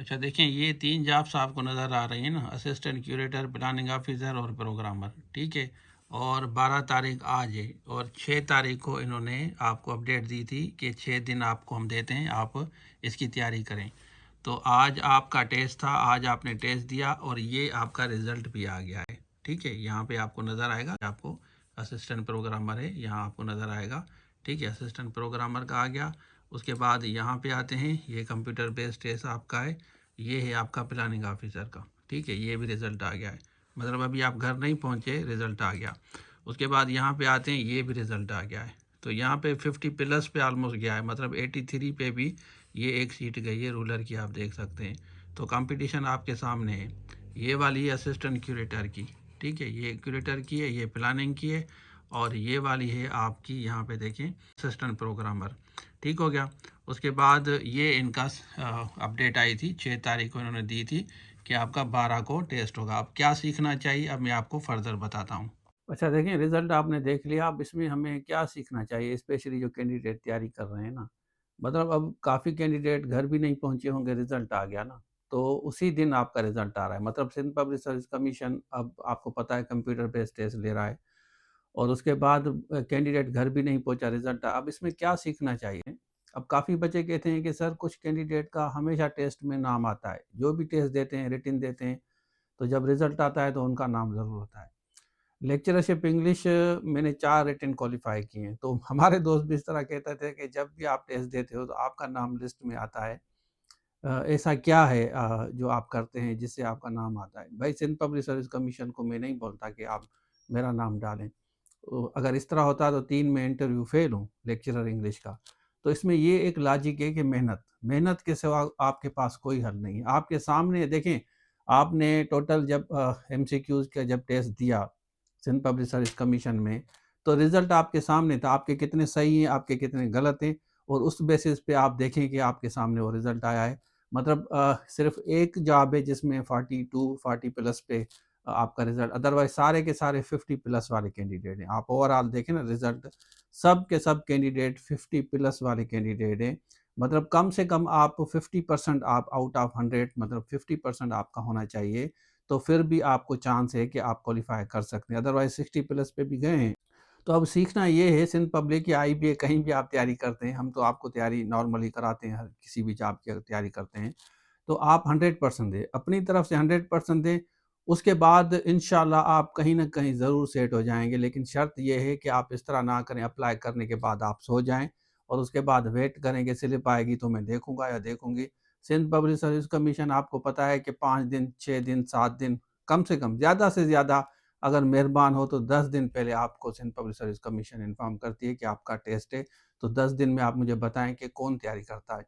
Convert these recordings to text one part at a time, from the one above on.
अच्छा देखें, ये 3 जॉब्स आपको नज़र आ रही हैं ना, असिस्टेंट क्यूरेटर, प्लानिंग ऑफिसर और प्रोग्रामर, ठीक है। और 12 तारीख आज है और 6 तारीख को इन्होंने आपको अपडेट दी थी कि 6 दिन आपको हम देते हैं, आप इसकी तैयारी करें। तो आज आपका टेस्ट था, आज आपने टेस्ट दिया और ये आपका रिज़ल्ट भी आ गया है, ठीक है। यहाँ पे आपको नज़र आएगा, आपको असिस्टेंट प्रोग्रामर है, यहाँ आपको नज़र आएगा, ठीक है। असिस्टेंट प्रोग्रामर का आ गया। उसके बाद यहाँ पे आते हैं, ये कंप्यूटर बेस्ड टेस्ट आपका है, ये है आपका प्लानिंग ऑफिसर का, ठीक है। ये भी रिज़ल्ट आ गया है, मतलब अभी आप घर नहीं पहुँचे, रिज़ल्ट आ गया। उसके बाद यहाँ पे आते हैं, ये भी रिज़ल्ट आ गया है। तो यहाँ पे 50 प्लस पे ऑलमोस्ट गया है, मतलब 83 पे भी ये एक सीट गई है रूलर की, आप देख सकते हैं। तो कंपटीशन आपके सामने है। ये वाली है असिस्टेंट क्यूरेटर की, ठीक है, ये क्यूरेटर की है, ये प्लानिंग की है। और ये वाली है आपकी, यहाँ पे देखें, असिस्टेंट प्रोग्रामर, ठीक हो गया। उसके बाद ये इनका अपडेट आई थी, 6 तारीख को इन्होंने दी थी कि आपका 12 को टेस्ट होगा। अब क्या सीखना चाहिए, अब मैं आपको फर्दर बताता हूँ। अच्छा देखिए, रिज़ल्ट आपने देख लिया, अब इसमें हमें क्या सीखना चाहिए, स्पेशली जो कैंडिडेट तैयारी कर रहे हैं ना। मतलब अब काफ़ी कैंडिडेट घर भी नहीं पहुँचे होंगे, रिज़ल्ट आ गया ना, तो उसी दिन आपका रिज़ल्ट आ रहा है। मतलब सिंध पब्लिक सर्विस कमीशन अब आपको पता है कंप्यूटर बेस्ड टेस्ट ले रहा है और उसके बाद कैंडिडेट घर भी नहीं पहुँचा, रिज़ल्ट अब इसमें क्या सीखना चाहिए? अब काफ़ी बच्चे कहते हैं कि सर कुछ कैंडिडेट का हमेशा टेस्ट में नाम आता है, जो भी टेस्ट देते हैं, रिटन देते हैं, तो जब रिज़ल्ट आता है तो उनका नाम ज़रूर होता है। लेक्चरशिप इंग्लिश मैंने 4 रिटन क्वालीफाई किए हैं, तो हमारे दोस्त भी इस तरह कहते थे कि जब भी आप टेस्ट देते हो तो आपका नाम लिस्ट में आता है। ऐसा क्या है जो आप करते हैं जिससे आपका नाम आता है? भाई सिंध पब्लिक सर्विस कमीशन को मैं नहीं बोलता कि आप मेरा नाम डालें। तो अगर इस तरह होता तो 3 में इंटरव्यू फ़ेल हूँ लेक्चरर इंग्लिश का। तो इसमें ये एक लॉजिक है कि मेहनत के सिवा आपके पास कोई हल नहीं है। आपके सामने देखें, आपने टोटल जब एमसीक्यूज़ का जब टेस्ट दिया सिंध पब्लिक सर्विस कमीशन में, तो रिज़ल्ट आपके सामने था, आपके कितने सही हैं, आपके कितने गलत हैं और उस बेसिस पे आप देखें कि आपके सामने वो रिज़ल्ट आया है। मतलब सिर्फ़ एक जॉब है जिसमें 42 40 प्लस पे आपका रिज़ल्ट, अदरवाइज़ सारे के सारे 50 प्लस वाले कैंडिडेट हैं। आप ओवरऑल देखें ना रिज़ल्ट, सब के सब कैंडिडेट 50 प्लस वाले कैंडिडेट हैं। मतलब कम से कम आप 50% आप आउट ऑफ 100, मतलब 50% आपका होना चाहिए, तो फिर भी आपको चांस है कि आप क्वालीफाई कर सकते हैं, अदरवाइज़ 60 प्लस पे भी गए हैं। तो अब सीखना ये है, सिंध पब्लिक या आईबीए कहीं भी आप तैयारी करते हैं, हम तो आपको तैयारी नॉर्मली कराते हैं, हर किसी भी जॉब की अगर तैयारी करते हैं, तो आप 100% दें, अपनी तरफ से 100% दें। उसके बाद इंशाल्लाह आप कहीं न कहीं ज़रूर सेट हो जाएँगे, लेकिन शर्त ये है कि आप इस तरह ना करें, अप्लाई करने के बाद आप सो जाएँ और उसके बाद वेट करें कि स्लिप आएगी तो मैं देखूँगा या देखूँगी। सिंध पब्लिक सर्विस कमीशन आपको पता है कि 5 दिन, 6 दिन, 7 दिन, कम से कम, ज़्यादा से ज़्यादा अगर मेहरबान हो तो 10 दिन पहले आपको Sindh public service commission inform करती है कि आपका टेस्ट है, तो 10 दिन में आप मुझे बताएँ कि कौन तैयारी करता है।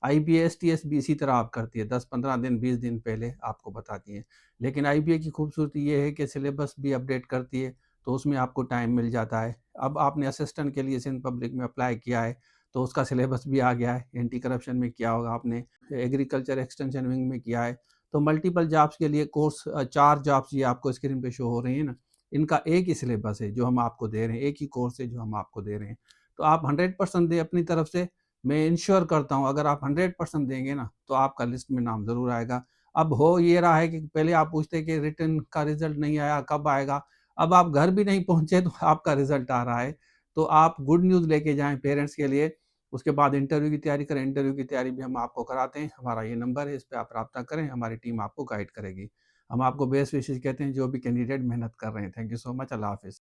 आईबीएस, टीएस भी इसी तरह आप करती है, 10-15 दिन, 20 दिन पहले आपको बताती है। लेकिन आईबीए की खूबसूरती ये है कि सिलेबस भी अपडेट करती है, तो उसमें आपको टाइम मिल जाता है। अब आपने असिस्टेंट के लिए सिंध पब्लिक में अप्लाई किया है, तो उसका सिलेबस भी आ गया है। एंटी करप्शन में किया होगा आपने, एग्रीकल्चर एक्सटेंशन विंग में किया है, तो मल्टीपल जॉब्स के लिए कोर्स 4 जॉब्स ये आपको स्क्रीन पे शो हो रही हैं ना, इनका एक ही सिलेबस है जो हम आपको दे रहे हैं, एक ही कोर्स है जो हम आपको दे रहे हैं। तो आप 100% दें अपनी तरफ से, मैं इंश्योर करता हूँ अगर आप 100% देंगे ना, तो आपका लिस्ट में नाम ज़रूर आएगा। अब हो ये रहा है कि पहले आप पूछते कि रिटन का रिज़ल्ट नहीं आया, कब आएगा? अब आप घर भी नहीं पहुँचे तो आपका रिज़ल्ट आ रहा है। तो आप गुड न्यूज़ लेके जाएँ पेरेंट्स के लिए। उसके बाद इंटरव्यू की तैयारी करें, इंटरव्यू की तैयारी भी हम आपको कराते हैं। हमारा ये नंबर है, इस पे आप राब्ता करें, हमारी टीम आपको गाइड करेगी। हम आपको बेस्ट विशेस कहते हैं जो भी कैंडिडेट मेहनत कर रहे हैं। Thank you so much. अल्लाह हाफ़िज़।